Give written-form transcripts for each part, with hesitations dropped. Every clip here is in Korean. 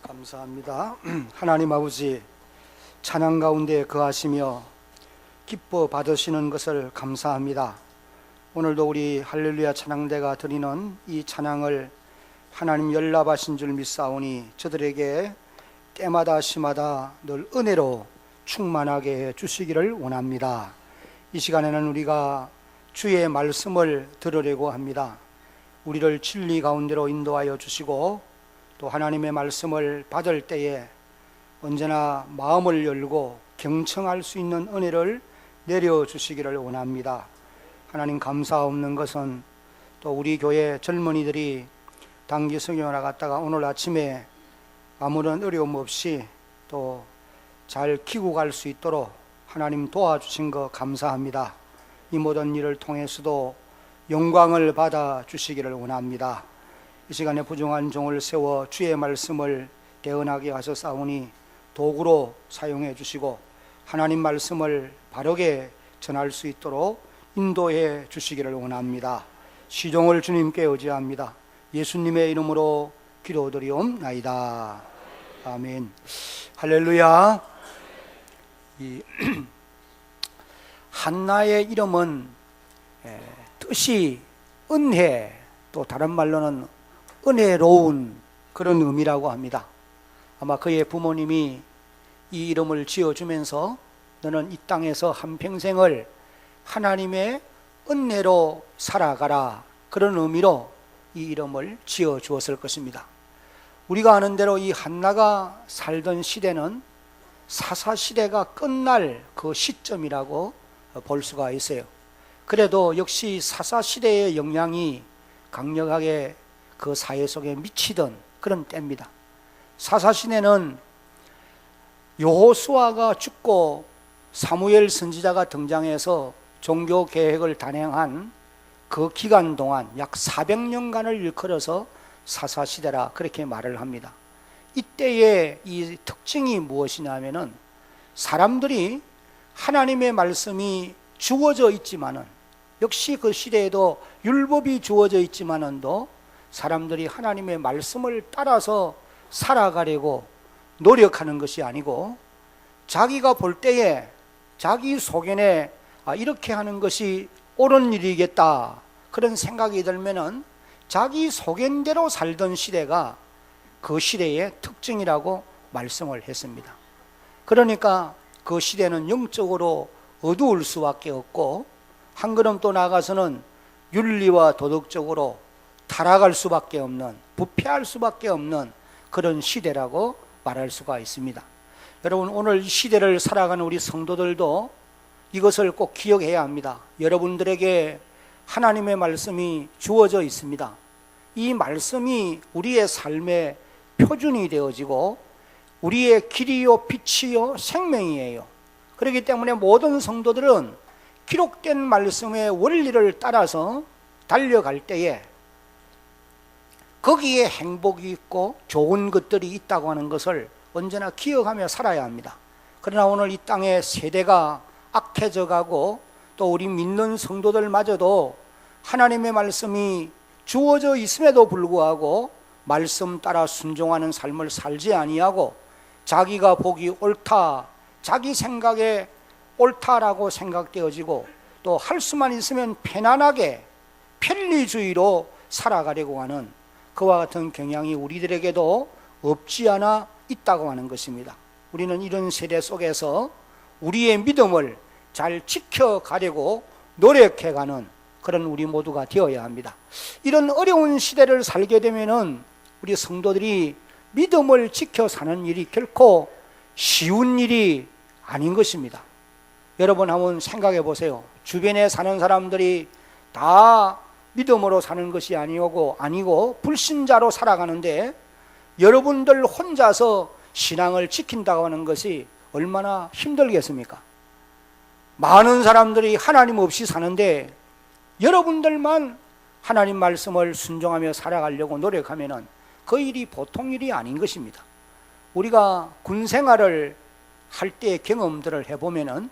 감사합니다. 하나님 아버지, 찬양 가운데 거하시며 기뻐 받으시는 것을 감사합니다. 오늘도 우리 할렐루야 찬양대가 드리는 이 찬양을 하나님 연락하신 줄 믿사오니 저들에게 때마다 시마다 늘 은혜로 충만하게 해 주시기를 원합니다. 이 시간에는 우리가 주의 말씀을 들으려고 합니다. 우리를 진리 가운데로 인도하여 주시고 또 하나님의 말씀을 받을 때에 언제나 마음을 열고 경청할 수 있는 은혜를 내려주시기를 원합니다. 하나님, 감사 없는 것은 또 우리 교회 젊은이들이 단기 성경을 나갔다가 오늘 아침에 아무런 어려움 없이 또 잘 키고 갈 수 있도록 하나님 도와주신 것 감사합니다. 이 모든 일을 통해서도 영광을 받아 주시기를 원합니다. 이 시간에 부정한 종을 세워 주의 말씀을 대언하게 하셨사오니 도구로 사용해 주시고 하나님 말씀을 바르게 전할 수 있도록 인도해 주시기를 원합니다. 시종을 주님께 의지합니다. 예수님의 이름으로 기도드리옵나이다. 아멘. 할렐루야. 이 한나의 이름은 뜻이 은혜, 또 다른 말로는 은혜로운 그런 의미라고 합니다. 아마 그의 부모님이 이 이름을 지어주면서 너는 이 땅에서 한평생을 하나님의 은혜로 살아가라, 그런 의미로 이 이름을 지어주었을 것입니다. 우리가 아는 대로 이 한나가 살던 시대는 사사시대가 끝날 그 시점이라고 볼 수가 있어요. 그래도 역시 사사시대의 영향이 강력하게 그 사회 속에 미치던 그런 때입니다. 사사시대는 여호수아가 죽고 사무엘 선지자가 등장해서 종교 계획을 단행한 그 기간 동안 약 400년간을 일컬어서 사사시대라 그렇게 말을 합니다. 이때의 이 특징이 무엇이냐면은 사람들이 하나님의 말씀이 주어져 있지만은, 역시 그 시대에도 율법이 주어져 있지만은도 사람들이 하나님의 말씀을 따라서 살아가려고 노력하는 것이 아니고 자기가 볼 때에 자기 소견에 이렇게 하는 것이 옳은 일이겠다 그런 생각이 들면은 자기 소견대로 살던 시대가 그 시대의 특징이라고 말씀을 했습니다. 그러니까 그 시대는 영적으로 어두울 수밖에 없고 한 걸음 또 나아가서는 윤리와 도덕적으로 타락할 수밖에 없는, 부패할 수밖에 없는 그런 시대라고 말할 수가 있습니다. 여러분, 오늘 이 시대를 살아가는 우리 성도들도 이것을 꼭 기억해야 합니다. 여러분들에게 하나님의 말씀이 주어져 있습니다. 이 말씀이 우리의 삶의 표준이 되어지고 우리의 길이요 빛이요 생명이에요. 그렇기 때문에 모든 성도들은 기록된 말씀의 원리를 따라서 달려갈 때에 거기에 행복이 있고 좋은 것들이 있다고 하는 것을 언제나 기억하며 살아야 합니다. 그러나 오늘 이 땅의 세대가 악해져 가고 또 우리 믿는 성도들마저도 하나님의 말씀이 주어져 있음에도 불구하고 말씀 따라 순종하는 삶을 살지 아니하고 자기가 보기 옳다, 자기 생각에 옳다라고 생각되어지고 또 할 수만 있으면 편안하게 편리주의로 살아가려고 하는 그와 같은 경향이 우리들에게도 없지 않아 있다고 하는 것입니다. 우리는 이런 세대 속에서 우리의 믿음을 잘 지켜가려고 노력해가는 그런 우리 모두가 되어야 합니다. 이런 어려운 시대를 살게 되면은 우리 성도들이 믿음을 지켜 사는 일이 결코 쉬운 일이 아닌 것입니다. 여러분 한번 생각해 보세요. 주변에 사는 사람들이 다 믿음으로 사는 것이 아니고 불신자로 살아가는데 여러분들 혼자서 신앙을 지킨다고 하는 것이 얼마나 힘들겠습니까? 많은 사람들이 하나님 없이 사는데 여러분들만 하나님 말씀을 순종하며 살아가려고 노력하면은 그 일이 보통 일이 아닌 것입니다. 우리가 군 생활을 할 때의 경험들을 해보면은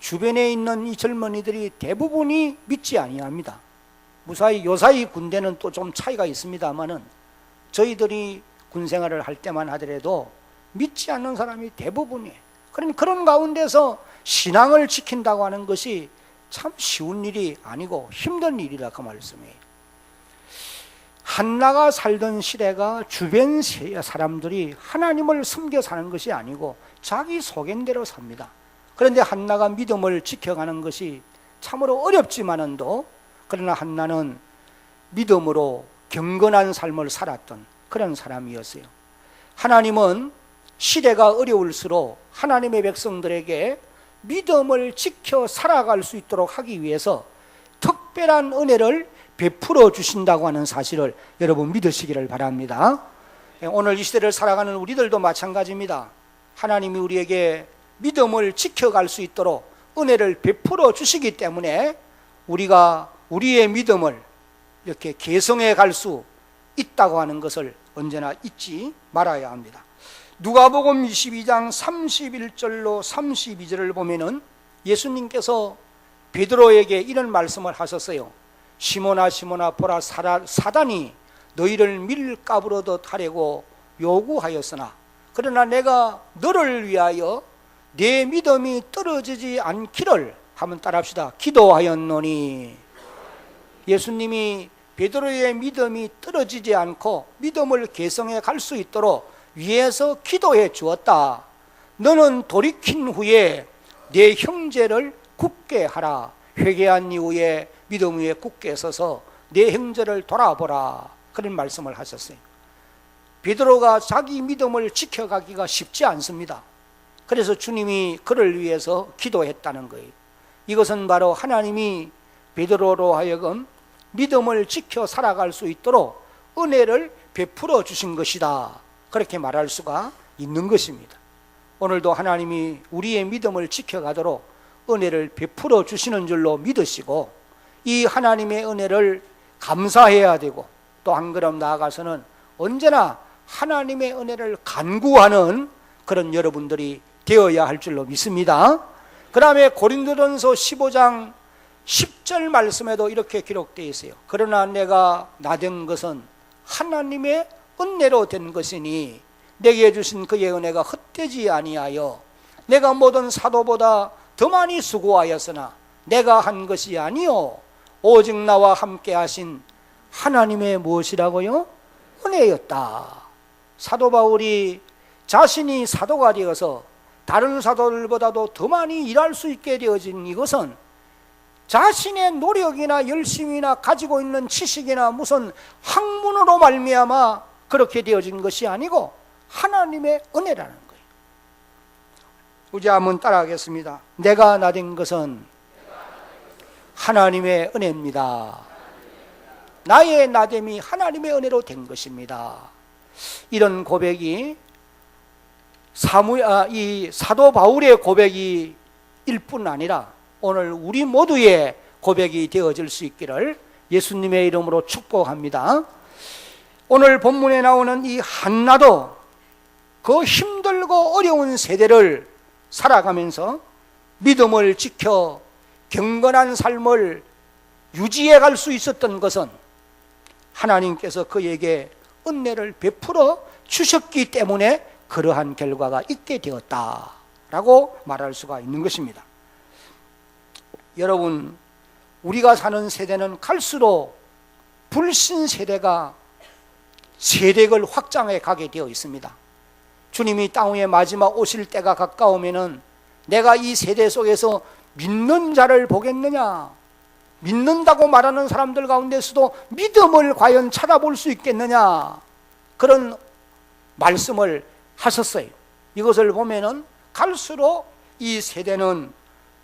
주변에 있는 이 젊은이들이 대부분이 믿지 아니합니다. 요사이 군대는 또 좀 차이가 있습니다만은 저희들이 군생활을 할 때만 하더라도 믿지 않는 사람이 대부분이에요. 그런 가운데서 신앙을 지킨다고 하는 것이 참 쉬운 일이 아니고 힘든 일이라 그 말씀이에요. 한나가 살던 시대가 주변 사람들이 하나님을 섬겨 사는 것이 아니고 자기 속인대로 삽니다. 그런데 한나가 믿음을 지켜가는 것이 참으로 어렵지만은도, 그러나 한나는 믿음으로 경건한 삶을 살았던 그런 사람이었어요. 하나님은 시대가 어려울수록 하나님의 백성들에게 믿음을 지켜 살아갈 수 있도록 하기 위해서 특별한 은혜를 베풀어 주신다고 하는 사실을 여러분 믿으시기를 바랍니다. 오늘 이 시대를 살아가는 우리들도 마찬가지입니다. 하나님이 우리에게 믿음을 지켜갈 수 있도록 은혜를 베풀어 주시기 때문에 우리가 우리의 믿음을 이렇게 개성해 갈 수 있다고 하는 것을 언제나 잊지 말아야 합니다. 누가복음 22장 31절로 32절을 보면은 예수님께서 베드로에게 이런 말씀을 하셨어요. 시몬아 시몬아 보라, 사단이 너희를 밀가부로 얻어 하려고 요구하였으나 그러나 내가 너를 위하여 내 믿음이 떨어지지 않기를, 한번 따라합시다, 기도하였노니. 예수님이 베드로의 믿음이 떨어지지 않고 믿음을 개성해 갈 수 있도록 위에서 기도해 주었다. 너는 돌이킨 후에 내 형제를 굳게 하라. 회개한 이후에 믿음 위에 굳게 서서 내 형제를 돌아보라. 그런 말씀을 하셨어요. 베드로가 자기 믿음을 지켜가기가 쉽지 않습니다. 그래서 주님이 그를 위해서 기도했다는 거예요. 이것은 바로 하나님이 베드로로 하여금 믿음을 지켜 살아갈 수 있도록 은혜를 베풀어 주신 것이다, 그렇게 말할 수가 있는 것입니다. 오늘도 하나님이 우리의 믿음을 지켜가도록 은혜를 베풀어 주시는 줄로 믿으시고, 이 하나님의 은혜를 감사해야 되고, 또 한 걸음 나아가서는 언제나 하나님의 은혜를 간구하는 그런 여러분들이 되어야 할 줄로 믿습니다. 그 다음에 고린도전서 15장 10절 말씀에도 이렇게 기록되어 있어요. 그러나 내가 나된 것은 하나님의 은혜로 된 것이니 내게 주신 그의 은혜가 헛되지 아니하여 내가 모든 사도보다 더 많이 수고하였으나 내가 한 것이 아니요 오직 나와 함께 하신 하나님의 무엇이라고요? 은혜였다. 사도 바울이 자신이 사도가 되어서 다른 사도들보다도 더 많이 일할 수 있게 되어진 이것은 자신의 노력이나 열심이나 가지고 있는 지식이나 무슨 학문으로 말미암아 그렇게 되어진 것이 아니고 하나님의 은혜라는 거예요. 우리 한번 따라하겠습니다. 내가 나된 것은 하나님의 은혜입니다. 나의 나됨이 하나님의 은혜로 된 것입니다. 이런 고백이 이 사도 바울의 고백이 일 뿐 아니라 오늘 우리 모두의 고백이 되어질 수 있기를 예수님의 이름으로 축복합니다. 오늘 본문에 나오는 이 한나도 그 힘들고 어려운 세대를 살아가면서 믿음을 지켜 경건한 삶을 유지해 갈 수 있었던 것은 하나님께서 그에게 은혜를 베풀어 주셨기 때문에 그러한 결과가 있게 되었다라고 말할 수가 있는 것입니다. 여러분, 우리가 사는 세대는 갈수록 불신 세대가 세력을 확장해 가게 되어 있습니다. 주님이 땅 위에 마지막 오실 때가 가까우면은 내가 이 세대 속에서 믿는 자를 보겠느냐, 믿는다고 말하는 사람들 가운데서도 믿음을 과연 찾아볼 수 있겠느냐, 그런 말씀을 하셨어요. 이것을 보면은 갈수록 이 세대는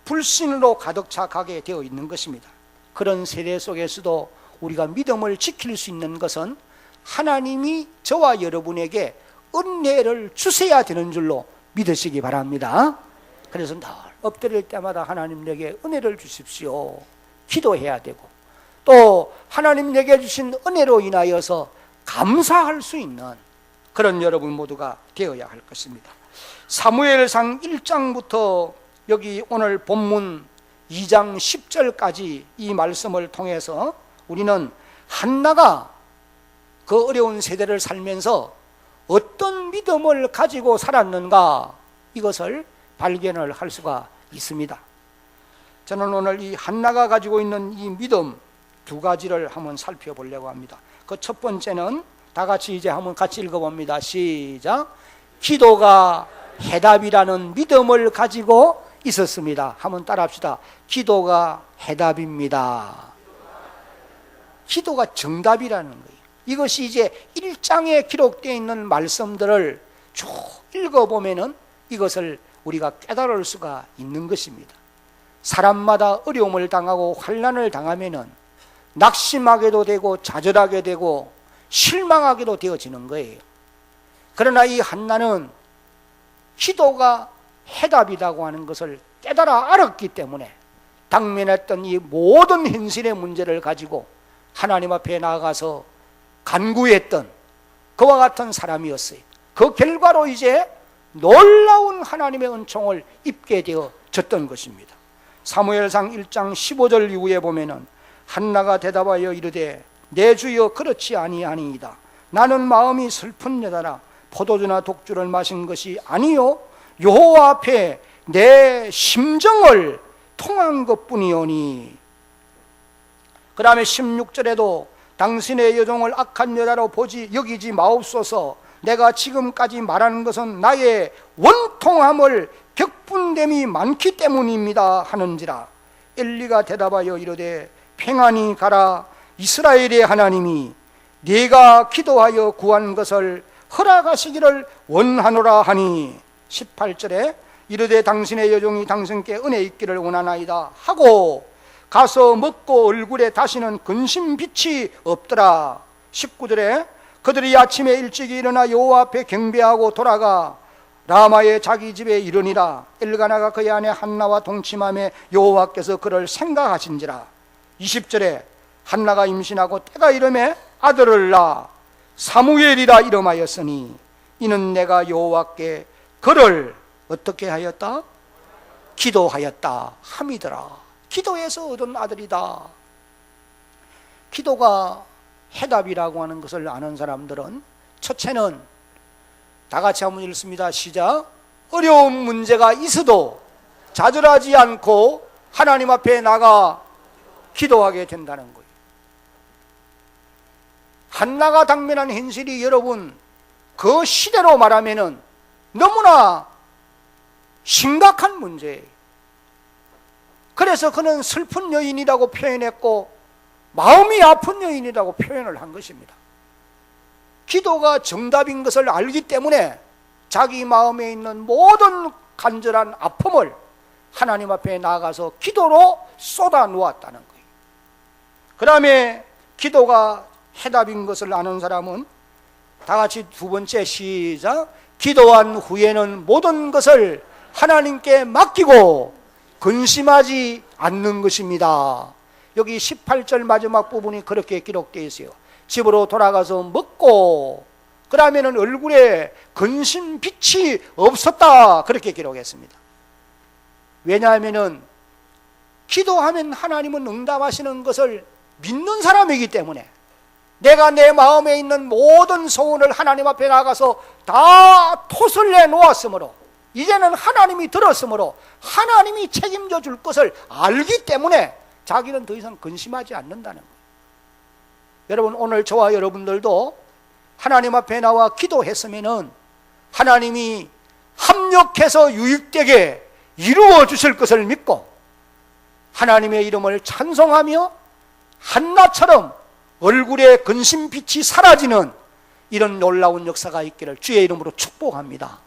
불신으로 가득 차 가게 되어 있는 것입니다. 그런 세대 속에서도 우리가 믿음을 지킬 수 있는 것은 하나님이 저와 여러분에게 은혜를 주셔야 되는 줄로 믿으시기 바랍니다. 그래서 늘 엎드릴 때마다 하나님 내게 은혜를 주십시오 기도해야 되고, 또 하나님 내게 주신 은혜로 인하여서 감사할 수 있는 그런 여러분 모두가 되어야 할 것입니다. 사무엘상 1장부터 여기 오늘 본문 2장 10절까지 이 말씀을 통해서 우리는 한나가 그 어려운 세대를 살면서 어떤 믿음을 가지고 살았는가, 이것을 발견을 할 수가 있습니다. 저는 오늘 이 한나가 가지고 있는 이 믿음 두 가지를 한번 살펴보려고 합니다. 그 첫 번째는 다 같이 이제 한번 같이 읽어봅니다. 시작. 기도가 해답이라는 믿음을 가지고 있었습니다. 한번 따라합시다. 기도가 해답입니다. 기도가 정답이라는 거예요. 이것이 이제 1장에 기록되어 있는 말씀들을 쭉 읽어보면은 이것을 우리가 깨달을 수가 있는 것입니다. 사람마다 어려움을 당하고 환난을 당하면은 낙심하게도 되고 좌절하게 되고 실망하게도 되어지는 거예요. 그러나 이 한나는 기도가 해답이라고 하는 것을 깨달아 알았기 때문에 당면했던 이 모든 현실의 문제를 가지고 하나님 앞에 나아가서 간구했던 그와 같은 사람이었어요. 그 결과로 이제 놀라운 하나님의 은총을 입게 되어졌던 것입니다. 사무엘상 1장 15절 이후에 보면은 한나가 대답하여 이르되 내 주여 그렇지 아니하니이다. 나는 마음이 슬픈 여자라 포도주나 독주를 마신 것이 아니요 여호와 앞에 내 심정을 통한 것뿐이오니. 그 다음에 16절에도 당신의 여종을 악한 여자로 여기지 마옵소서. 내가 지금까지 말하는 것은 나의 원통함을 격분됨이 많기 때문입니다 하는지라. 엘리가 대답하여 이르되 평안히 가라. 이스라엘의 하나님이 네가 기도하여 구한 것을 허락하시기를 원하노라 하니. 18절에 이르되 당신의 여종이 당신께 은혜 있기를 원하나이다 하고 가서 먹고 얼굴에 다시는 근심빛이 없더라. 19절에 그들이 아침에 일찍 일어나 여호와 앞에 경배하고 돌아가 라마의 자기 집에 이르니라. 엘가나가 그의 아내 한나와 동침함에 여호와께서 그를 생각하신지라. 20절에 한나가 임신하고 때가 이름에 아들을 낳아 사무엘이라 이름하였으니 이는 내가 여호와께 그를 어떻게 하였다? 기도하였다 함이더라. 기도해서 얻은 아들이다. 기도가 해답이라고 하는 것을 아는 사람들은 첫째는 다 같이 한번 읽습니다. 시작. 어려운 문제가 있어도 좌절하지 않고 하나님 앞에 나가 기도하게 된다는 거예요. 한나가 당면한 현실이 여러분 그 시대로 말하면은 너무나 심각한 문제예요. 그래서 그는 슬픈 여인이라고 표현했고 마음이 아픈 여인이라고 표현을 한 것입니다. 기도가 정답인 것을 알기 때문에 자기 마음에 있는 모든 간절한 아픔을 하나님 앞에 나아가서 기도로 쏟아 놓았다는 거예요. 그 다음에 기도가 해답인 것을 아는 사람은 다 같이 두 번째 시작. 기도한 후에는 모든 것을 하나님께 맡기고 근심하지 않는 것입니다. 여기 18절 마지막 부분이 그렇게 기록되어 있어요. 집으로 돌아가서 먹고 그러면은 얼굴에 근심빛이 없었다 그렇게 기록했습니다. 왜냐하면은 기도하면 하나님은 응답하시는 것을 믿는 사람이기 때문에 내가 내 마음에 있는 모든 소원을 하나님 앞에 나가서 다 토설 내놓았으므로 이제는 하나님이 들었으므로 하나님이 책임져 줄 것을 알기 때문에 자기는 더 이상 근심하지 않는다는 거예요. 여러분 오늘 저와 여러분들도 하나님 앞에 나와 기도했으면은 하나님이 합력해서 유익되게 이루어 주실 것을 믿고 하나님의 이름을 찬송하며 한나처럼 얼굴에 근심빛이 사라지는 이런 놀라운 역사가 있기를 주의 이름으로 축복합니다.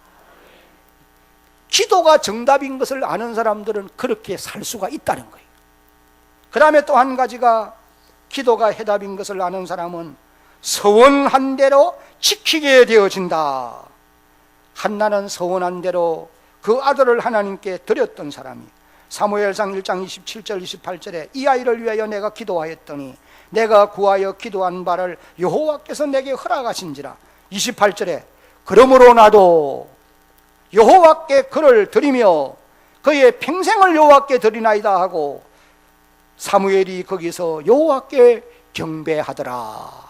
기도가 정답인 것을 아는 사람들은 그렇게 살 수가 있다는 거예요. 그 다음에 또 한 가지가 기도가 해답인 것을 아는 사람은 서원한 대로 지키게 되어진다. 한나는 서원한 대로 그 아들을 하나님께 드렸던 사람이 사무엘상 1장 27절 28절에 이 아이를 위하여 내가 기도하였더니 내가 구하여 기도한 바를 여호와께서 내게 허락하신지라. 28절에 그러므로 나도 여호와께 그를 드리며 그의 평생을 여호와께 드리나이다 하고 사무엘이 거기서 여호와께 경배하더라.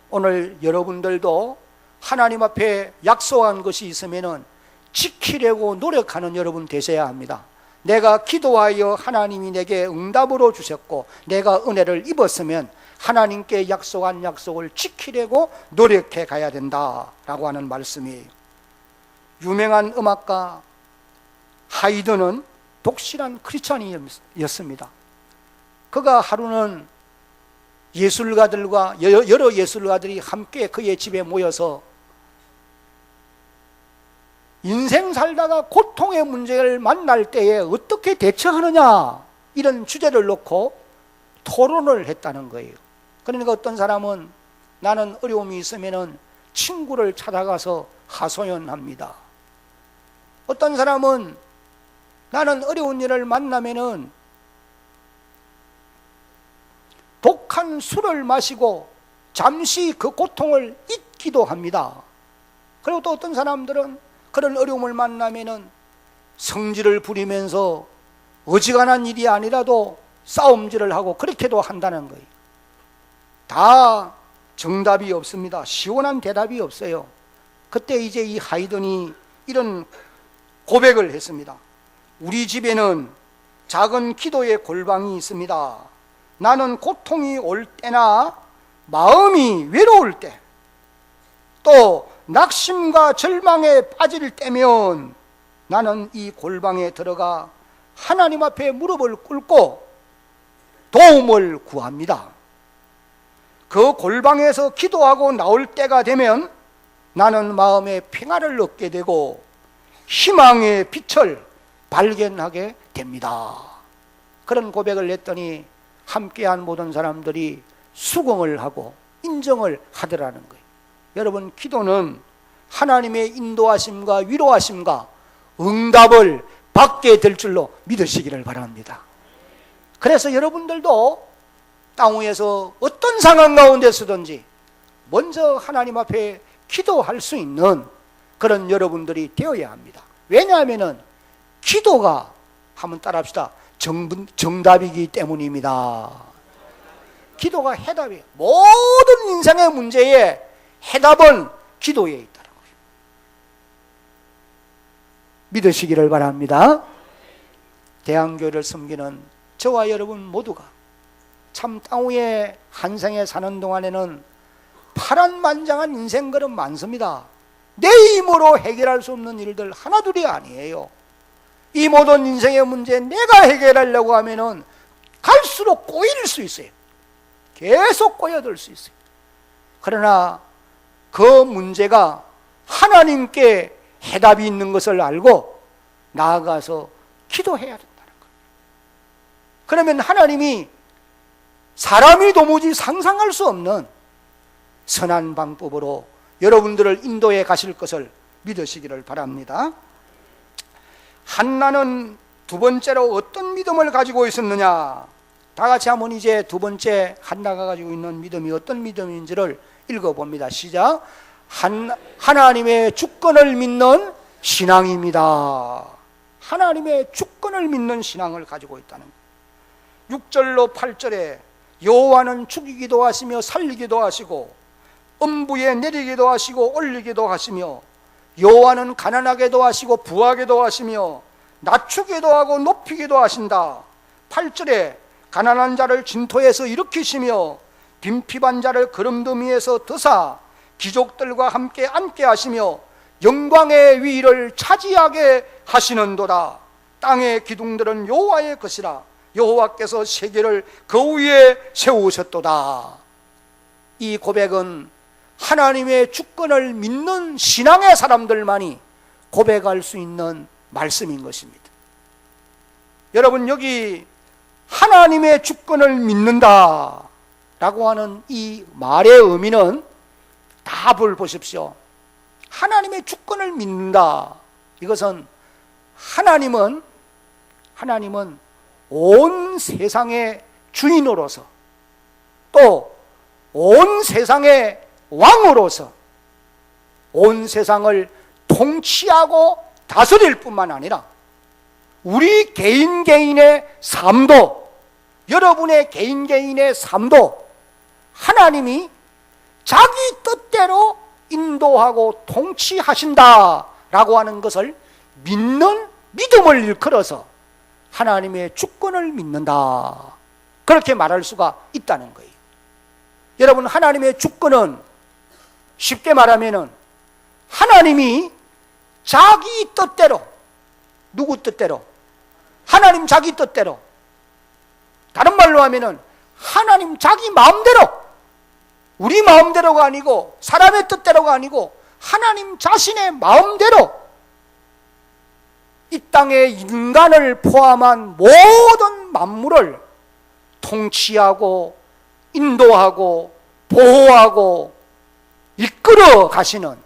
오늘 여러분들도 하나님 앞에 약속한 것이 있으면은 지키려고 노력하는 여러분 되셔야 합니다. 내가 기도하여 하나님이 내게 응답으로 주셨고 내가 은혜를 입었으면 하나님께 약속한 약속을 지키려고 노력해 가야 된다라고 하는 말씀이에요. 유명한 음악가 하이드는 독실한 크리스찬이었습니다. 그가 하루는 예술가들과 여러 예술가들이 함께 그의 집에 모여서 인생 살다가 고통의 문제를 만날 때에 어떻게 대처하느냐 이런 주제를 놓고 토론을 했다는 거예요. 그러니까 어떤 사람은 나는 어려움이 있으면 친구를 찾아가서 하소연합니다. 어떤 사람은 나는 어려운 일을 만나면은 독한 술을 마시고 잠시 그 고통을 잊기도 합니다. 그리고 또 어떤 사람들은 그런 어려움을 만나면은 성질을 부리면서 어지간한 일이 아니라도 싸움질을 하고 그렇게도 한다는 거예요. 다 정답이 없습니다. 시원한 대답이 없어요. 그때 이제 이 하이든이 이런 고백을 했습니다. 우리 집에는 작은 기도의 골방이 있습니다. 나는 고통이 올 때나 마음이 외로울 때, 또 낙심과 절망에 빠질 때면 나는 이 골방에 들어가 하나님 앞에 무릎을 꿇고 도움을 구합니다. 그 골방에서 기도하고 나올 때가 되면 나는 마음에 평안을 얻게 되고 희망의 빛을 발견하게 됩니다. 그런 고백을 했더니 함께한 모든 사람들이 수긍을 하고 인정을 하더라는 거예요. 여러분, 기도는 하나님의 인도하심과 위로하심과 응답을 받게 될 줄로 믿으시기를 바랍니다. 그래서 여러분들도 땅 위에서 어떤 상황 가운데 서든지 먼저 하나님 앞에 기도할 수 있는 그런 여러분들이 되어야 합니다. 왜냐하면 기도가, 한번 따라합시다, 정답이기 때문입니다. 기도가 해답이에요. 모든 인생의 문제에 해답은 기도에 있다는 거예요. 믿으시기를 바랍니다. 대한교회를 섬기는 저와 여러분 모두가 참 땅 위에 한 생에 사는 동안에는 파란만장한 인생 걸음 많습니다. 내 힘으로 해결할 수 없는 일들 하나둘이 아니에요. 이 모든 인생의 문제 내가 해결하려고 하면은 갈수록 꼬일 수 있어요. 계속 꼬여들 수 있어요. 그러나 그 문제가 하나님께 해답이 있는 것을 알고 나아가서 기도해야 된다는 거예요. 그러면 하나님이 사람이 도무지 상상할 수 없는 선한 방법으로 여러분들을 인도해 가실 것을 믿으시기를 바랍니다. 한나는 두 번째로 어떤 믿음을 가지고 있었느냐? 다 같이 한번 이제 두 번째 한나가 가지고 있는 믿음이 어떤 믿음인지를 읽어봅니다. 시작. 하나님의 주권을 믿는 신앙입니다. 하나님의 주권을 믿는 신앙을 가지고 있다는 거예요. 6절로 8절에 여호와는 죽이기도 하시며 살리기도 하시고 음부에 내리기도 하시고 올리기도 하시며 여호와는 가난하게도 하시고 부하게도 하시며 낮추기도 하고 높이기도 하신다. 8절에 가난한 자를 진토에서 일으키시며 빈핍한 자를 거름더미에서 드사 귀족들과 함께 앉게 하시며 영광의 위를 차지하게 하시는도다. 땅의 기둥들은 여호와의 것이라. 여호와께서 세계를 그 위에 세우셨도다. 이 고백은 하나님의 주권을 믿는 신앙의 사람들만이 고백할 수 있는 말씀인 것입니다. 여러분, 여기 하나님의 주권을 믿는다 라고 하는 이 말의 의미는 답을 보십시오. 하나님의 주권을 믿는다. 이것은 하나님은 온 세상의 주인으로서 또 온 세상의 왕으로서 온 세상을 통치하고 다스릴 뿐만 아니라 우리 개인의 삶도, 여러분의 개인의 삶도 하나님이 자기 뜻대로 인도하고 통치하신다라고 하는 것을 믿는 믿음을 일컬어서 하나님의 주권을 믿는다, 그렇게 말할 수가 있다는 거예요. 여러분, 하나님의 주권은 쉽게 말하면은 하나님이 자기 뜻대로, 누구 뜻대로? 하나님 자기 뜻대로, 다른 말로 하면은 하나님 자기 마음대로, 우리 마음대로가 아니고 사람의 뜻대로가 아니고 하나님 자신의 마음대로 이 땅에 인간을 포함한 모든 만물을 통치하고 인도하고 보호하고 이끌어 가시는,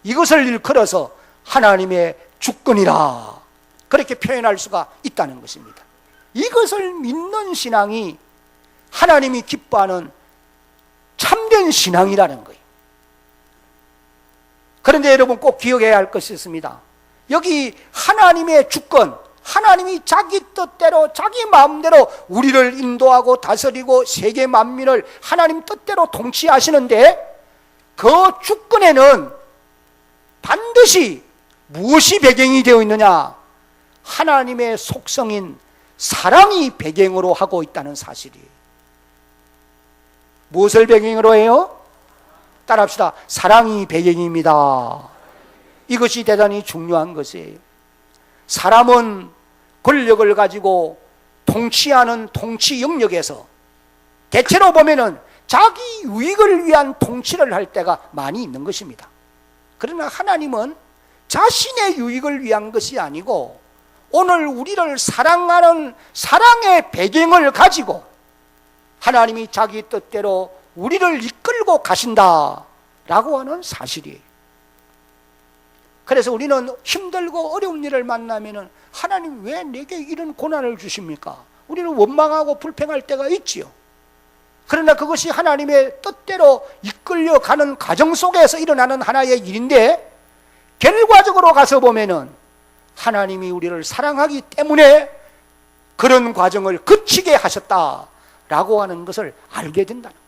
이것을 일컬어서 하나님의 주권이라, 그렇게 표현할 수가 있다는 것입니다. 이것을 믿는 신앙이 하나님이 기뻐하는 참된 신앙이라는 거예요. 그런데 여러분, 꼭 기억해야 할 것이 있습니다. 여기 하나님의 주권, 하나님이 자기 뜻대로 자기 마음대로 우리를 인도하고 다스리고 세계 만민을 하나님 뜻대로 통치하시는데, 그 주권에는 반드시 무엇이 배경이 되어 있느냐? 하나님의 속성인 사랑이 배경으로 하고 있다는 사실이에요. 무엇을 배경으로 해요? 따라합시다. 사랑이 배경입니다. 이것이 대단히 중요한 것이에요. 사람은 권력을 가지고 통치하는 통치 영역에서 대체로 보면은 자기 유익을 위한 통치를 할 때가 많이 있는 것입니다. 그러나 하나님은 자신의 유익을 위한 것이 아니고 오늘 우리를 사랑하는 사랑의 배경을 가지고 하나님이 자기 뜻대로 우리를 이끌고 가신다라고 하는 사실이에요. 그래서 우리는 힘들고 어려운 일을 만나면은 하나님 왜 내게 이런 고난을 주십니까? 우리는 원망하고 불평할 때가 있지요. 그러나 그것이 하나님의 뜻대로 이끌려가는 과정 속에서 일어나는 하나의 일인데, 결과적으로 가서 보면은 하나님이 우리를 사랑하기 때문에 그런 과정을 거치게 하셨다라고 하는 것을 알게 된다는 거예요.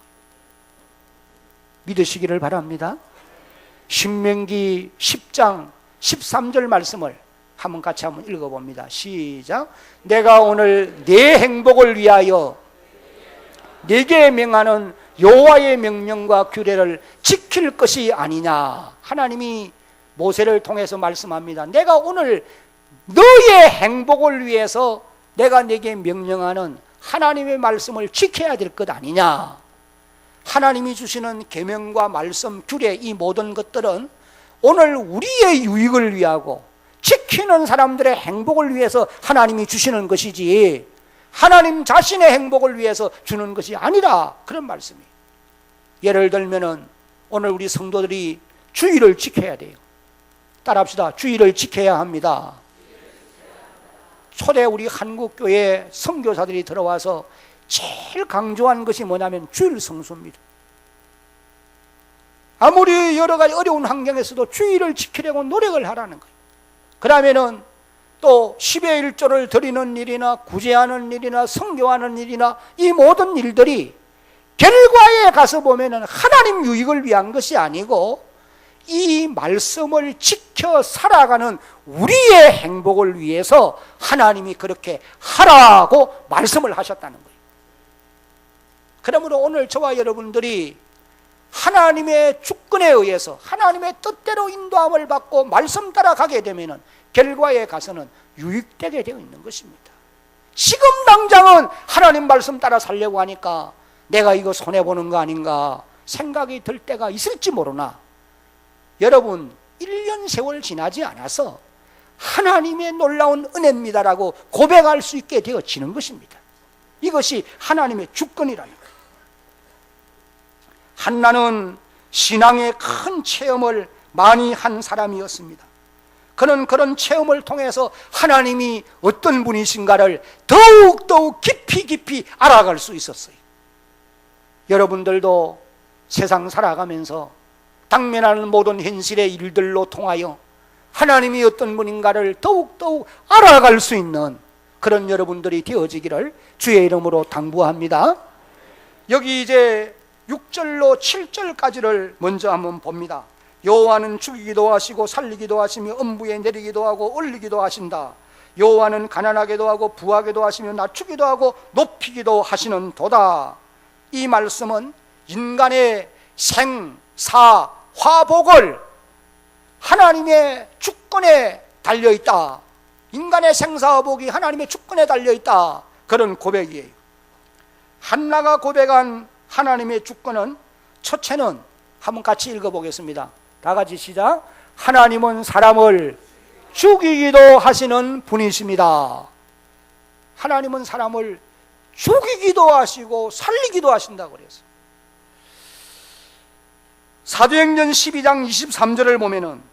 믿으시기를 바랍니다. 신명기 10장 13절 말씀을 한번 같이 한번 읽어봅니다. 시작. 내가 오늘 내 행복을 위하여 네게 명하는 여호와의 명령과 규례를 지킬 것이 아니냐. 하나님이 모세를 통해서 말씀합니다. 내가 오늘 너의 행복을 위해서 내가 네게 명령하는 하나님의 말씀을 지켜야 될 것 아니냐. 하나님이 주시는 계명과 말씀, 규례, 이 모든 것들은 오늘 우리의 유익을 위하고 지키는 사람들의 행복을 위해서 하나님이 주시는 것이지 하나님 자신의 행복을 위해서 주는 것이 아니라, 그런 말씀이에요. 예를 들면은 오늘 우리 성도들이 주의를 지켜야 돼요. 따라합시다. 주의를 지켜야 합니다. 초대 우리 한국교회 선교사들이 들어와서 제일 강조한 것이 뭐냐면 주일 성수입니다. 아무리 여러 가지 어려운 환경에서도 주의를 지키려고 노력을 하라는 거예요. 그러면은 또 10의 1조를 드리는 일이나 구제하는 일이나 선교하는 일이나 이 모든 일들이 결과에 가서 보면은 하나님 유익을 위한 것이 아니고 이 말씀을 지켜 살아가는 우리의 행복을 위해서 하나님이 그렇게 하라고 말씀을 하셨다는 거예요. 그러므로 오늘 저와 여러분들이 하나님의 주권에 의해서 하나님의 뜻대로 인도함을 받고 말씀 따라 가게 되면은 결과에 가서는 유익되게 되어 있는 것입니다. 지금 당장은 하나님 말씀 따라 살려고 하니까 내가 이거 손해보는 거 아닌가 생각이 들 때가 있을지 모르나, 여러분 1년 세월 지나지 않아서 하나님의 놀라운 은혜입니다라고 고백할 수 있게 되어지는 것입니다. 이것이 하나님의 주권이라는 거예요. 한나는 신앙의 큰 체험을 많이 한 사람이었습니다. 그는 그런 체험을 통해서 하나님이 어떤 분이신가를 더욱 깊이 알아갈 수 있었어요. 여러분들도 세상 살아가면서 당면하는 모든 현실의 일들로 통하여 하나님이 어떤 분인가를 더욱 알아갈 수 있는 그런 여러분들이 되어지기를 주의 이름으로 당부합니다. 여기 이제 6절로 7절까지를 먼저 한번 봅니다. 여호와는 죽이기도 하시고 살리기도 하시며 음부에 내리기도 하고 올리기도 하신다. 여호와는 가난하게도 하고 부하게도 하시며 낮추기도 하고 높이기도 하시는 도다. 이 말씀은 인간의 생, 사, 화복을 하나님의 주권에 달려있다. 인간의 생사화복이 하나님의 주권에 달려있다. 그런 고백이에요. 한나가 고백한 하나님의 주권은, 첫째는 한번 같이 읽어보겠습니다. 다 같이 시작. 하나님은 사람을 죽이기도 하시는 분이십니다. 하나님은 사람을 죽이기도 하시고 살리기도 하신다고 그랬어요. 사도행전 12장 23절을 보면은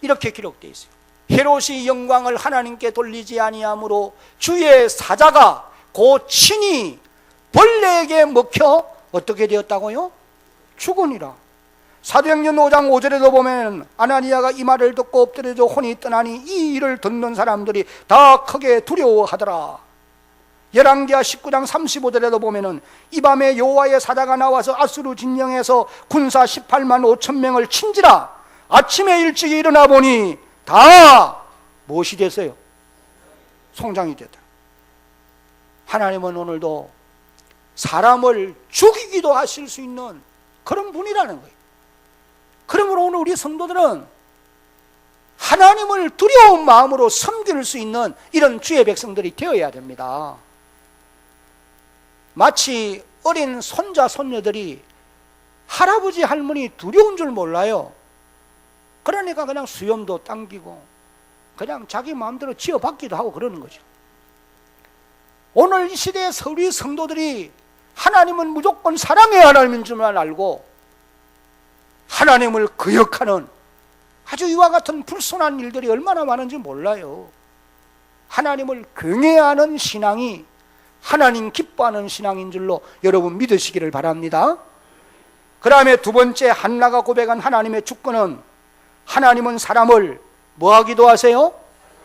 이렇게 기록되어 있어요. 헤롯이 영광을 하나님께 돌리지 아니하므로 주의 사자가 곧 친히 벌레에게 먹혀 어떻게 되었다고요? 죽으니라. 사도행전 5장 5절에도 보면 아나니아가 이 말을 듣고 엎드려져 혼이 떠나니 이 일을 듣는 사람들이 다 크게 두려워하더라. 열왕기하 19장 35절에도 보면은 이 밤에 여호와의 사자가 나와서 아수르 진영에서 군사 18만 5천 명을 친지라. 아침에 일찍 일어나 보니 다 무엇이 됐어요? 송장이 됐다. 하나님은 오늘도 사람을 죽이기도 하실 수 있는 그런 분이라는 거예요. 그러므로 오늘 우리 성도들은 하나님을 두려운 마음으로 섬길 수 있는 이런 주의 백성들이 되어야 됩니다. 마치 어린 손자 손녀들이 할아버지 할머니 두려운 줄 몰라요. 그러니까 그냥 수염도 당기고 그냥 자기 마음대로 지어받기도 하고 그러는 거죠. 오늘 이 시대의 우리 성도들이 하나님은 무조건 사랑의 하나님인 줄만 알고 하나님을 거역하는 아주 이와 같은 불순한 일들이 얼마나 많은지 몰라요. 하나님을 경외하는 신앙이 하나님 기뻐하는 신앙인 줄로 여러분 믿으시기를 바랍니다. 그 다음에 두 번째, 한나가 고백한 하나님의 주권은 하나님은 사람을 뭐하기도 하세요?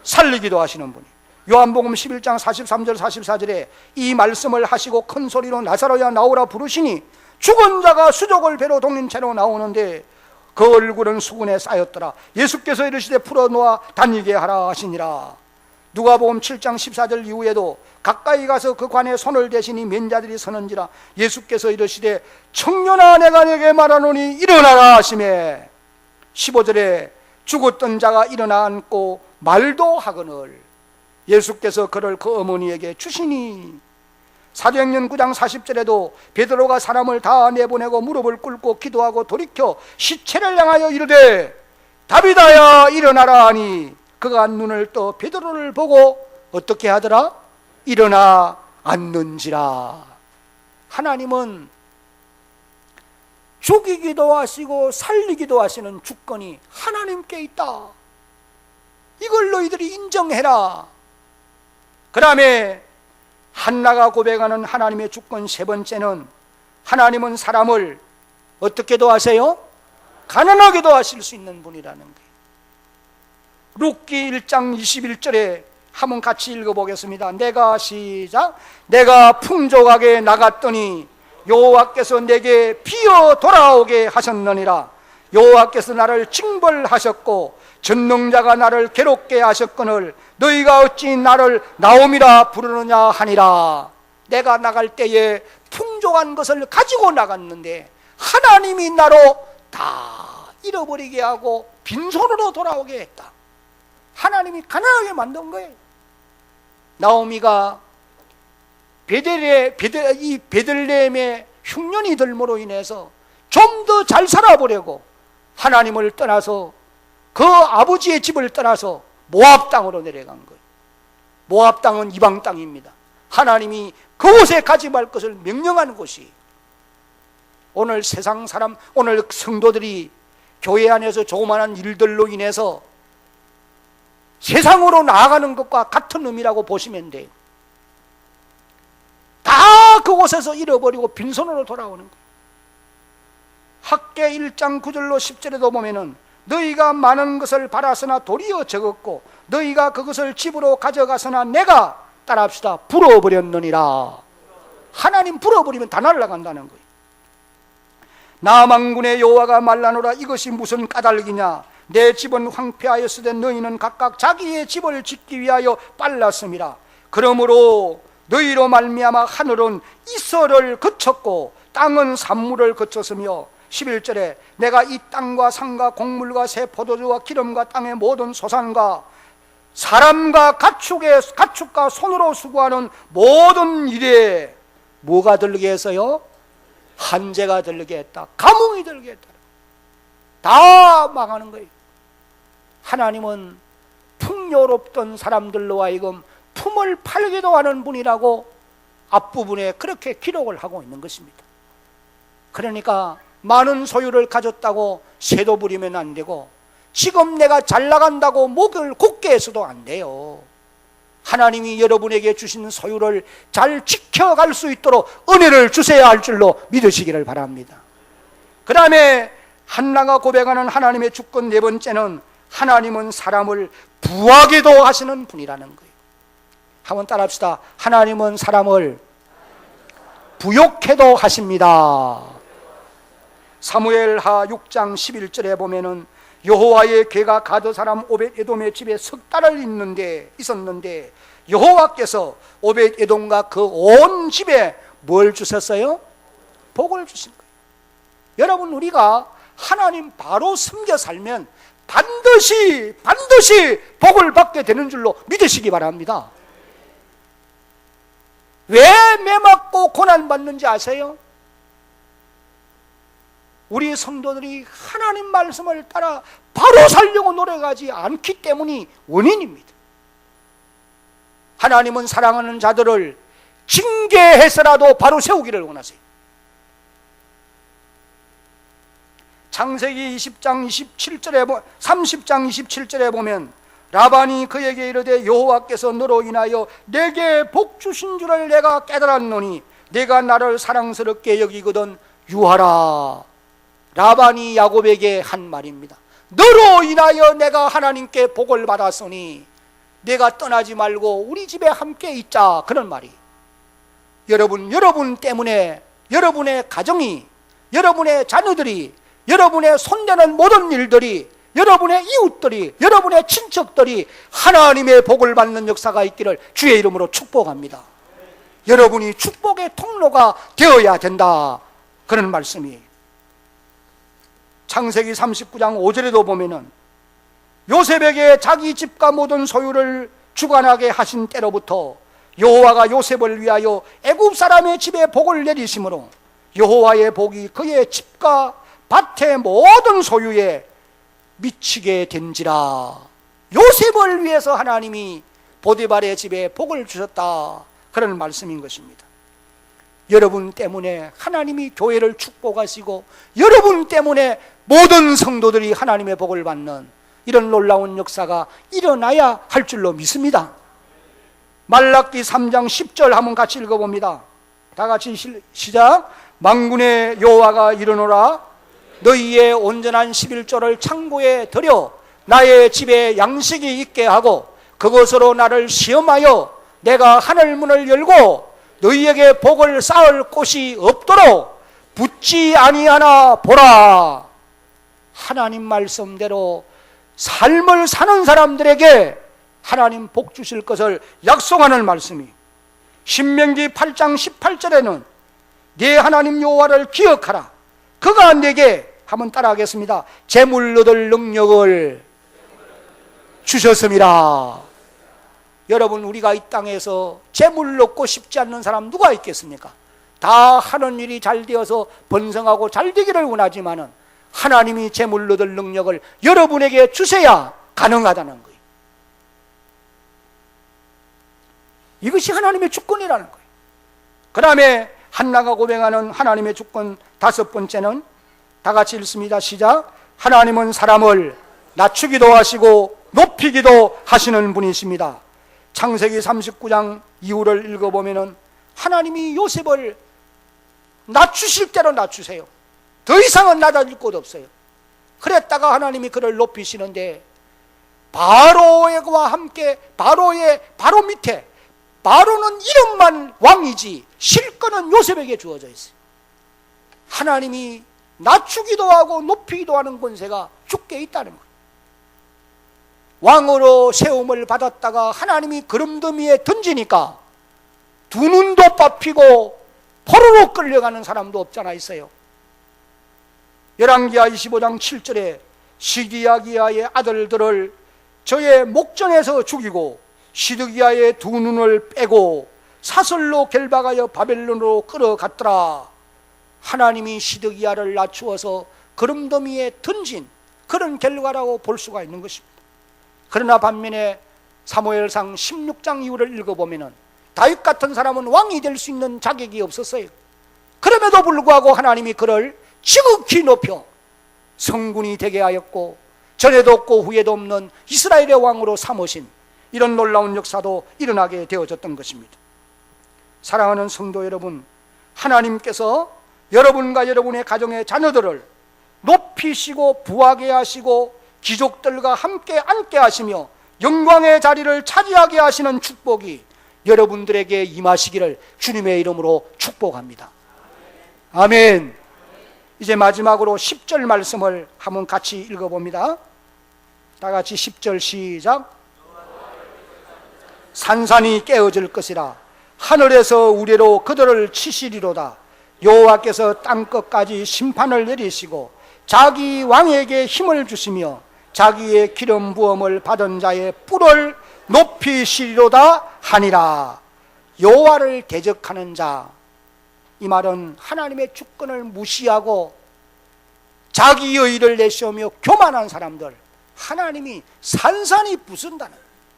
살리기도 하시는 분이. 요한복음 11장 43절 44절에 이 말씀을 하시고 큰 소리로 나사로야 나오라 부르시니 죽은 자가 수족을 배로 동인 채로 나오는데 그 얼굴은 수군에 쌓였더라. 예수께서 이르시되 풀어놓아 다니게 하라 하시니라. 누가복음 7장 14절 이후에도 가까이 가서 그 관에 손을 대시니 맨자들이 서는지라. 예수께서 이르시되 청년아 내가 네게 말하노니 일어나라 하시매 15절에 죽었던 자가 일어나 앉고 말도 하거늘 예수께서 그를 그 어머니에게 주시니. 사도행전 9장 40절에도 베드로가 사람을 다 내보내고 무릎을 꿇고 기도하고 돌이켜 시체를 향하여 이르되 다비다야 일어나라 하니 그가 눈을 떠 베드로를 보고 어떻게 하더라? 일어나 앉는지라. 하나님은 죽이기도 하시고 살리기도 하시는 주권이 하나님께 있다. 이걸 너희들이 인정해라. 그 다음에 한나가 고백하는 하나님의 주권 세 번째는 하나님은 사람을 어떻게도 하세요? 가난하게도 하실 수 있는 분이라는 거예요. 룻기 1장 21절에 한번 같이 읽어보겠습니다. 시작. 내가 풍족하게 나갔더니 여호와께서 내게 비어 돌아오게 하셨느니라. 여호와께서 나를 징벌하셨고 전능자가 나를 괴롭게 하셨거늘 너희가 어찌 나를 나옴이라 부르느냐 하니라. 내가 나갈 때에 풍족한 것을 가지고 나갔는데 하나님이 나로 다 잃어버리게 하고 빈손으로 돌아오게 했다. 하나님이 가난하게 만든 거예요. 나오미가 이 베들레헴의 흉년이 들므로 인해서 좀 더 잘 살아보려고 하나님을 떠나서 그 아버지의 집을 떠나서 모압 땅으로 내려간 거예요. 모압 땅은 이방 땅입니다. 하나님이 그곳에 가지 말 것을 명령하는 곳이. 오늘 세상 사람, 오늘 성도들이 교회 안에서 조그마한 일들로 인해서 세상으로 나아가는 것과 같은 의미라고 보시면 돼요. 다 그곳에서 잃어버리고 빈손으로 돌아오는 거예요. 학계 1장 9절로 10절에도 보면은 너희가 많은 것을 바라서나 도리어 적었고 너희가 그것을 집으로 가져가서나 내가 따라합시다 불어버렸느니라. 하나님 불어버리면 다 날아간다는 거예요. 나 만군의 여호와가 말라노라. 이것이 무슨 까닭이냐? 내 집은 황폐하였으되 너희는 각각 자기의 집을 짓기 위하여 빨랐음이라. 그러므로 너희로 말미암아 하늘은 이설을 거쳤고 땅은 산물을 거쳤으며 11절에 내가 이 땅과 산과 곡물과 새 포도주와 기름과 땅의 모든 소산과 사람과 가축과 손으로 수고하는 모든 일에 뭐가 들게 했어요? 한재가 들게 했다. 가뭄이 들게 했다. 다 망하는 거예요. 하나님은 풍요롭던 사람들로 하여금 품을 팔기도 하는 분이라고 앞부분에 그렇게 기록을 하고 있는 것입니다. 그러니까 많은 소유를 가졌다고 새도 부리면 안 되고, 지금 내가 잘 나간다고 목을 굳게 해서도 안 돼요. 하나님이 여러분에게 주신 소유를 잘 지켜갈 수 있도록 은혜를 주셔야 할 줄로 믿으시기를 바랍니다. 그 다음에 한나가 고백하는 하나님의 주권 네 번째는 하나님은 사람을 부하게도 하시는 분이라는 거예요. 한번 따라합시다. 하나님은 사람을 부욕해도 하십니다. 사무엘하 6장 11절에 보면은 여호와의 괴가 가드 사람 오벳에돔의 집에 석 달을 있었는데 여호와께서 오벳에돔과 그 온 집에 뭘 주셨어요? 복을 주신 거예요. 여러분, 우리가 하나님 바로 섬겨 살면 반드시 복을 받게 되는 줄로 믿으시기 바랍니다. 왜 매맞고 고난받는지 아세요? 우리 성도들이 하나님 말씀을 따라 바로 살려고 노력하지 않기 때문이 원인입니다. 하나님은 사랑하는 자들을 징계해서라도 바로 세우기를 원하세요. 창세기 30장 27절에 보면 라반이 그에게 이르되 여호와께서 너로 인하여 내게 복 주신 줄을 내가 깨달았노니 내가 나를 사랑스럽게 여기거든 유하라. 라반이 야곱에게 한 말입니다. 너로 인하여 내가 하나님께 복을 받았으니 내가 떠나지 말고 우리 집에 함께 있자, 그런 말이. 여러분 때문에 여러분의 가정이, 여러분의 자녀들이, 여러분의 손대는 모든 일들이, 여러분의 이웃들이, 여러분의 친척들이 하나님의 복을 받는 역사가 있기를 주의 이름으로 축복합니다. 여러분이 축복의 통로가 되어야 된다, 그런 말씀이에요. 창세기 39장 5절에도 보면은 요셉에게 자기 집과 모든 소유를 주관하게 하신 때로부터 여호와가 요셉을 위하여 애굽 사람의 집에 복을 내리심으로 여호와의 복이 그의 집과 밭의 모든 소유에 미치게 된지라. 요셉을 위해서 하나님이 보디발의 집에 복을 주셨다, 그런 말씀인 것입니다. 여러분 때문에 하나님이 교회를 축복하시고 여러분 때문에 모든 성도들이 하나님의 복을 받는 이런 놀라운 역사가 일어나야 할 줄로 믿습니다. 말라기 3장 10절 한번 같이 읽어봅니다. 다 같이 시작. 만군의 여호와가 이르노라. 너희의 온전한 11조를 창고에 들여 나의 집에 양식이 있게 하고 그것으로 나를 시험하여 내가 하늘문을 열고 너희에게 복을 쌓을 곳이 없도록 붙지 아니하나 보라. 하나님 말씀대로 삶을 사는 사람들에게 하나님 복 주실 것을 약속하는 말씀이, 신명기 8장 18절에는 네 하나님 여호와를 기억하라. 그가 내게, 한번 따라하겠습니다, 재물을 얻을 능력을 주셨음이라. 여러분, 우리가 이 땅에서 재물 얻고 싶지 않는 사람 누가 있겠습니까? 다 하는 일이 잘 되어서 번성하고 잘 되기를 원하지만은 하나님이 재물 얻을 능력을 여러분에게 주셔야 가능하다는 거예요. 이것이 하나님의 주권이라는 거예요. 그 다음에 한나가 고백하는 하나님의 주권 다섯 번째는 다 같이 읽습니다. 시작. 하나님은 사람을 낮추기도 하시고 높이기도 하시는 분이십니다. 창세기 39장 이후를 읽어보면 하나님이 요셉을 낮추실 대로 낮추세요. 더 이상은 낮아질 곳 없어요. 그랬다가 하나님이 그를 높이시는데 바로와 함께 바로 밑에, 바로는 이름만 왕이지 실권은 요셉에게 주어져 있어요. 하나님이 낮추기도 하고 높이기도 하는 권세가 주께 있다는 거예요. 왕으로 세움을 받았다가 하나님이 거름더미에 던지니까 두 눈도 뽑히고 포로로 끌려가는 사람도 없잖아 있어요. 열왕기하 25장 7절에 시드기야의 아들들을 저의 목전에서 죽이고 시드기야의 두 눈을 빼고 사슬로 결박하여 바벨론으로 끌어갔더라. 하나님이 시드기야를 낮추어서 거름더미에 던진 그런 결과라고 볼 수가 있는 것입니다. 그러나 반면에 사무엘상 16장 이후를 읽어보면 다윗 같은 사람은 왕이 될 수 있는 자격이 없었어요. 그럼에도 불구하고 하나님이 그를 지극히 높여 성군이 되게 하였고 전에도 없고 후에도 없는 이스라엘의 왕으로 삼으신 이런 놀라운 역사도 일어나게 되어졌던 것입니다. 사랑하는 성도 여러분, 하나님께서 여러분과 여러분의 가정의 자녀들을 높이시고 부하게 하시고 귀족들과 함께 앉게 하시며 영광의 자리를 차지하게 하시는 축복이 여러분들에게 임하시기를 주님의 이름으로 축복합니다. 아멘. 이제 마지막으로 10절 말씀을 한번 같이 읽어봅니다. 다 같이 10절 시작. 산산이 깨어질 것이라 하늘에서 우레로 그들을 치시리로다. 여호와께서 땅끝까지 심판을 내리시고 자기 왕에게 힘을 주시며 자기의 기름 부음을 받은 자의 뿔을 높이시리로다 하니라. 여호와를 대적하는 자, 이 말은 하나님의 주권을 무시하고 자기의 의를 내세우며 교만한 사람들, 하나님이 산산이 부순다는,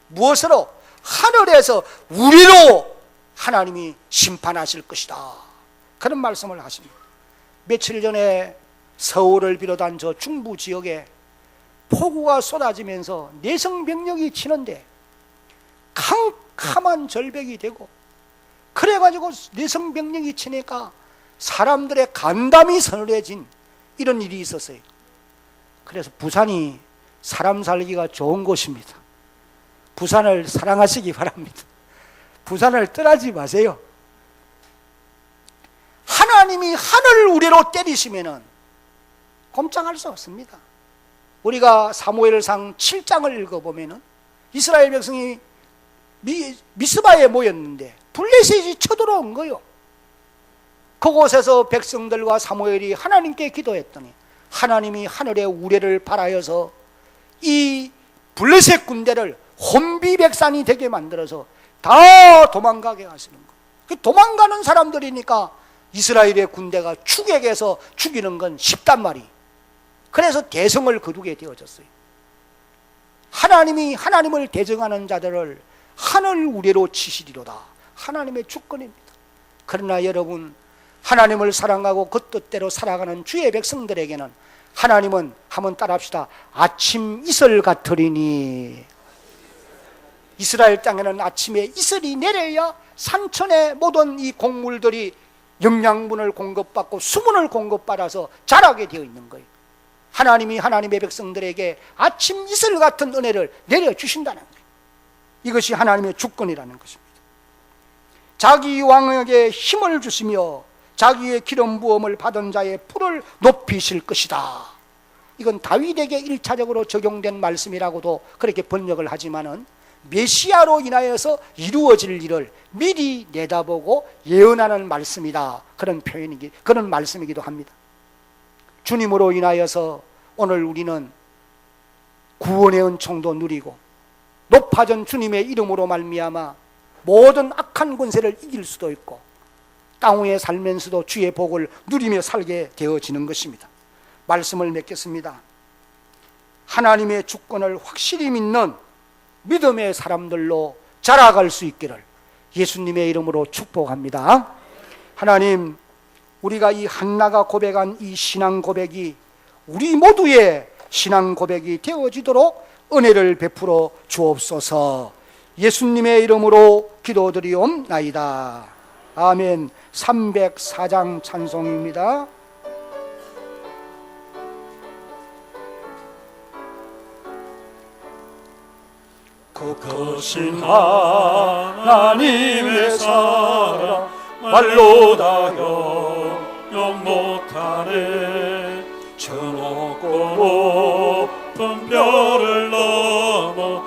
무엇으로? 하늘에서 우리로 하나님이 심판하실 것이다, 그런 말씀을 하십니다. 며칠 전에 서울을 비롯한 저 중부 지역에 폭우가 쏟아지면서 내성병력이 치는데 캄캄한 절벽이 되고, 그래가지고 내성병력이 치니까 사람들의 간담이 서늘해진 이런 일이 있었어요. 그래서 부산이 사람 살기가 좋은 곳입니다. 부산을 사랑하시기 바랍니다. 부산을 떠나지 마세요. 하나님이 하늘 우레로 때리시면은 꼼짝할 수 없습니다. 우리가 사무엘상 7장을 읽어보면은 이스라엘 백성이 미스바에 모였는데 블레셋이 쳐들어온 거예요. 그곳에서 백성들과 사무엘이 하나님께 기도했더니 하나님이 하늘의 우레를 발하여서 이 블레셋 군대를 혼비백산이 되게 만들어서 다 도망가게 하시는 거예요. 도망가는 사람들이니까 이스라엘의 군대가 추격해서 죽이는 건 쉽단 말이에요. 그래서 대성을 거두게 되어졌어요. 하나님이 하나님을 대적하는 자들을 하늘 우레로 치시리로다. 하나님의 주권입니다. 그러나 여러분, 하나님을 사랑하고 그 뜻대로 살아가는 주의 백성들에게는 하나님은, 한번 따라합시다, 아침 이슬 같으리니. 이스라엘 땅에는 아침에 이슬이 내려야 산천의 모든 이 곡물들이 영양분을 공급받고 수분을 공급받아서 자라게 되어 있는 거예요. 하나님이 하나님의 백성들에게 아침 이슬 같은 은혜를 내려주신다는 거예요. 이것이 하나님의 주권이라는 것입니다. 자기 왕에게 힘을 주시며 자기의 기름 부음을 받은 자의 뿔을 높이실 것이다. 이건 다윗에게 1차적으로 적용된 말씀이라고도 그렇게 번역을 하지만은 메시아로 인하여서 이루어질 일을 미리 내다보고 예언하는 말씀이다, 그런 그런 말씀이기도 합니다. 주님으로 인하여서 오늘 우리는 구원의 은총도 누리고 높아진 주님의 이름으로 말미암아 모든 악한 권세를 이길 수도 있고 땅 위에 살면서도 주의 복을 누리며 살게 되어지는 것입니다. 말씀을 맺겠습니다. 하나님의 주권을 확실히 믿는 믿음의 사람들로 자라갈 수 있기를 예수님의 이름으로 축복합니다. 하나님, 우리가 이 한나가 고백한 이 신앙 고백이 우리 모두의 신앙 고백이 되어지도록 은혜를 베풀어 주옵소서. 예수님의 이름으로 기도드리옵나이다. 아멘. 304장 찬송입니다. 거신 하나님의 사랑 말로 다 영영 못하네. 높은 별을 넘어